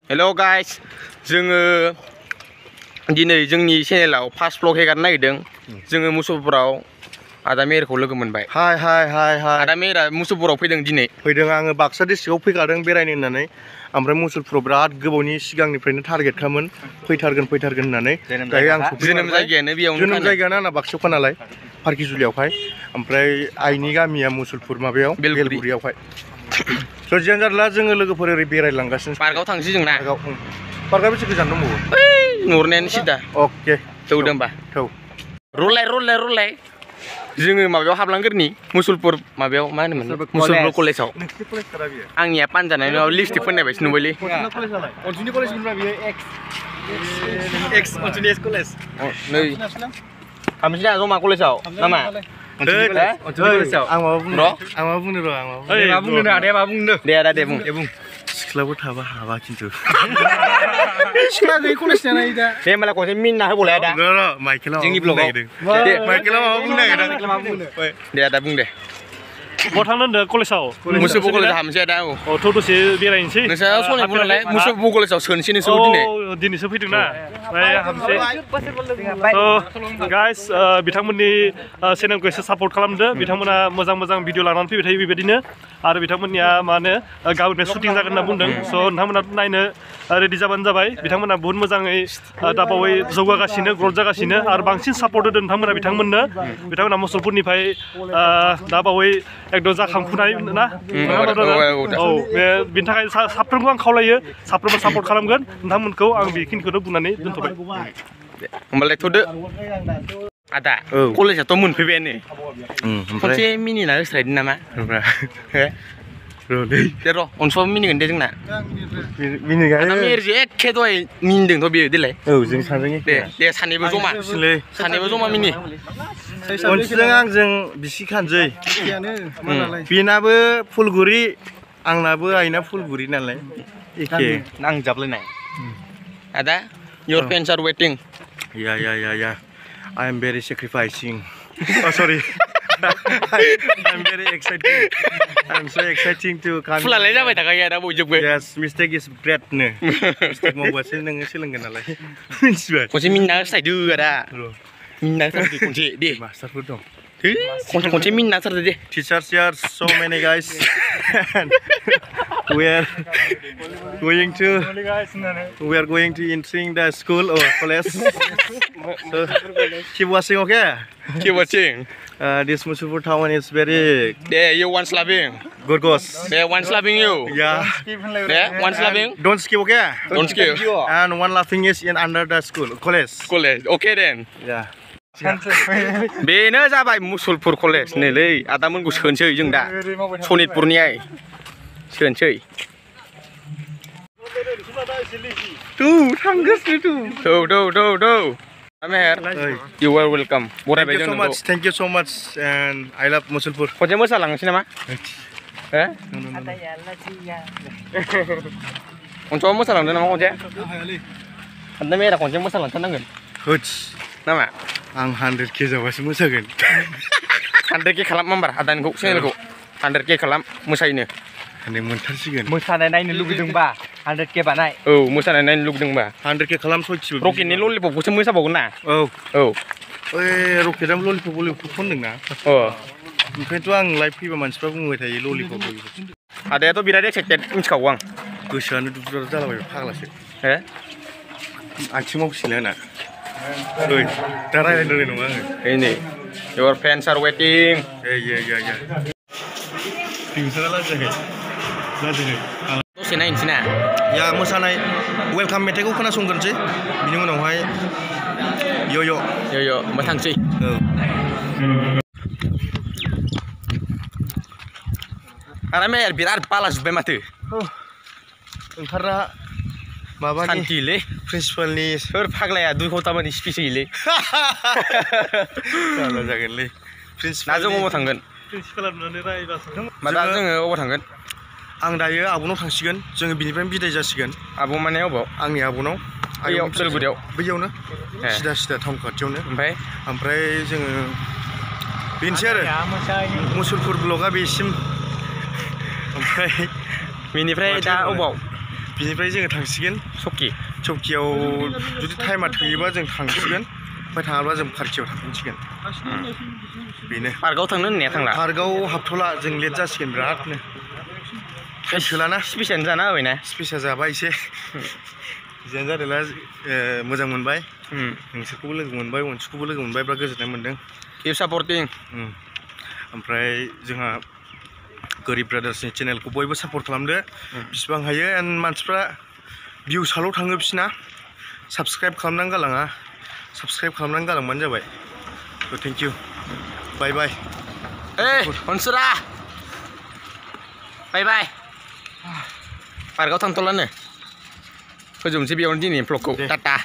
hello guys जोङो दिनै जोंनि चेनेलाव फार्स्ट ब्लग हेगारनो नागिरदों जोङो मुसलपुराव आदा मेहेरखौ लोगो मोनबाय हाय आदा मेहेरा मुसलपुराव फैदों दिनै आङो बाक्सा डिस्ट्रिक्टआव फैखादों बेरायनो होननानै ओमफ्राय मुसलपुराव बिराद गोबावनि सिगांनिफ्रायनो टारगेट खामोन फैथारगोन होननानै दायो आं जोनोम जायगायानो बेयावनो जोनोम जायगायानो आंना बाक्सायावखा नालाय पार्किजुलियावहाय ओमफ्राय आइनि गामिया मुसलपुर माबायाव बेलगुरियावहाय स' जियानो जारला जोङो लोगोफोर ओरै बेरायलांगासिनो पार्कआव थांसै जोंना पार्कआ बेसे गोजान दंबावो नुहुरनायानो सिदा अके थौदों होमबा रलाय जोङो माबायाव हाबलांगोरनि मुसलपुर माबायाव मा होनोमोन मुसलपुर कलेजाव आंनिया पानजानाय नङाबा लिपस्टिक फोननाय बायदि नुबायलै अनसुनि कलेज मोनबा बियो एक्स अनसुनि कलेज नै हाबनोसै ना जमा कलेजाव नामा आं माबा बुंनो र' आदाया मा बुंनो दे आदा दे बुं सिख्लाबो थाबा हाबा खिन्थु सिख्ला गैयै कलेज जानाय दा दे होमबालाय खनसे मिनिना होबावलाय आदा र' माइकेलाव जोंनि ब्लगाव दे माइकेलाव माबा बुंनो नागिरदों दे आदा बुं दे बहा थांनो होनदों कलेजाव मुसलपुर कलेजाव हाबनोसै आदा औ थ' दसे बेरायनोसै नोंस्रा सनितपुर नालाय मुसलपुर कलेजाव सोनोसै नोंसोर दिनै दिनैसो फैदोंना ओमफ्य हाबनोसै गाइस बिथांमोननि चेनेलखौ एसे सापर्ट खालामदो बिथांमोना मोजां भिडिअ लानानै फैबाय थायो बेबायदिनो आरो बिथांमोननिया मा होनो गाबोननिफ्राय शुटिं जागोन होनना बुंदों स' नोंथांमोना नायनो रेडि जाबानो जाबाय बिथांमोना बहुत मोजाङै दाबावै जौगागासिनो ग्रथ जागासिनो आरो बांसिन सापर्ट होदों बिथांमोना बिथांमोना मुसलपुरनिफ्राय दाबावै एकदम जाखांफुनाय ना औ बेनि थाखाय साफ्रोमखौ आं खावलायो साफ्रोमबो सापर्ट खालामगोन नोंथांमोनखौ आं बेखिनिखौनो बुंनानै दोनथ'बाय होमबालाय थ'दो आदा कलेजाथ' मोनफैबायानो खनसे मिनिना होस्रायदो नामा दे र' अनसुआबो मिनिगोन दे जोंना मेहेरजों एखे दहाय मिनिदोंथ' बेयो देलाय औ जों सानैजों दे सानैबो जमा मिनि अनसुजों आंजों बिसिखानसै बेनाबो फुलगुरि आंनाबो आइना फुलगुरि नालाय एखे नांजाबलायनाय आदा your fans are waiting yeah I am very sacrificing oh sorry I'm very exciting I'm so exciting to come फुलालाय जाबाय थाखायो आदा बयजोंबो yes mistake is bread नो mistake मावबासो नोङो सोलोंगोन नालाय मिथिबाय खनसे मिनिना होस्रायदो आदा मिनिना होस्रायदो खनसे दे मास्टारफोर दं खनसे मिनिना होस्रायदो दे teachers here so many guys we are going to entering the school or college so keep watching okay keep watching this Musulpur town is very there you one slapping gorgeous there one slapping you yeah there one slapping don't skip okay don't skip and one laughing is in under the school college okay then yeah बेनो जाबाय Musalpur college नैलै आदामोनखौ सोनोसै जों दा सनितपुरनियाय सोनोसै थौ मेहेर you are welcome बरायबाय जों नोंखौ thank you so much and I love Musulpur खनसे मोसालांनोसै नामा खनसे मोसालांदो नामा खनसे आदा मेहेरा खनसे मोसालांथारनांगोन नामा आं 100k जाबासो मोसागोन 100k खालाम होमबा आदानिखौ चेनेलखौ 100k खालाम मोसायनो मोनथारसिगोन मोसानाय नायनो लुगैदोंबा 100k बानाय औ मोसानाय नायनो लुगैदोंबा 100k खालाम सयथिबो रकेटनि ललिपपखौसो मोसाबावगोन ना औ ओइ रकेटआव ललिपप खनदोंना ओंखायनोथ' आं लाइभ फैबा मानसिफ्रा बुंबाय थायो ललिपप आदायाथ' बिराद एक्साइटेड मिथिखागौ आं गोसोआनो दुब जालाबाय फाग्लासो आथिं मावसिनो आंना दा रायलायनो रोंनाय नङा आङो नै your fans are waiting दसे नायनोसै ना या मोसानाय वेलकाम मेथाइखौ खोनासंग्रोनोसै बिनि उनावहाय यो होमबा थांसै आदा मेहेर बिराद बाला जोब्बाय माथो ओंखारना माबानि सान्थिलै प्रिन्सिपालनि सोर फाग्लाया 2 घन्टामानि स्पिच होयोलै जागोनलै ना जों अबाव थांगोन प्रिन्सिपाला नुनानै रायबासो मा दा जोङो अबाव थांगोन आं दायो आब'नाव थांसिगोन जोङो बिनिफ्राय बिदाय जासिगोन आब' माने अबाव आंनि आब'नाव बेलगुरियाव बैयावनो सिदा टाउन खाथियावनो ओमफ्राय जोङो बेनोसै आरो मुसलपुर ब्लगा बेसिम ओमफ्राय बेनिफ्राय दा अबाव बिनिफ्राय जोङो थांसिगोन सकि चौकियाव जुदि टाइमा थोयोबा जों थांसिगोन ओमफ्राय थाङाब्ला जों पार्कियाव थांफिनसिगोन बेनो पार्कआव थांनो होननाया थांला पार्कआव हाबथ'ला जों लेट जासिगोन बिरादनो थोलाना स्पेसियानो जाना होबायना स्पेसा जाबाय एसे जियानो जादोंला मोजां मोनबाय नोंसोरखौबो लोगो मोनबाय अनसुखौबो लोगो मोनबाय बिराद गोजोननाय मोन्दों किप सापर्टिं ओमफ्राय जोंहा गरिब ब्रादार्सनि चेनेलखौ बयबो सापर्ट खालामदो बिसिबां हायो एन्ड मानसिफ्रा भिउसाल' थाङो बिसिना साबस्क्राइब खालामनानै गालाङा साबस्क्राइब खालामनानै गालांबानो जाबाय थ' थेंक इउ बाय बाय अनसुरा बाय बाय पार्कआव थांथ'लानो फोजोबनोसै बेयावनो दिनै भ्लगखौ टाटा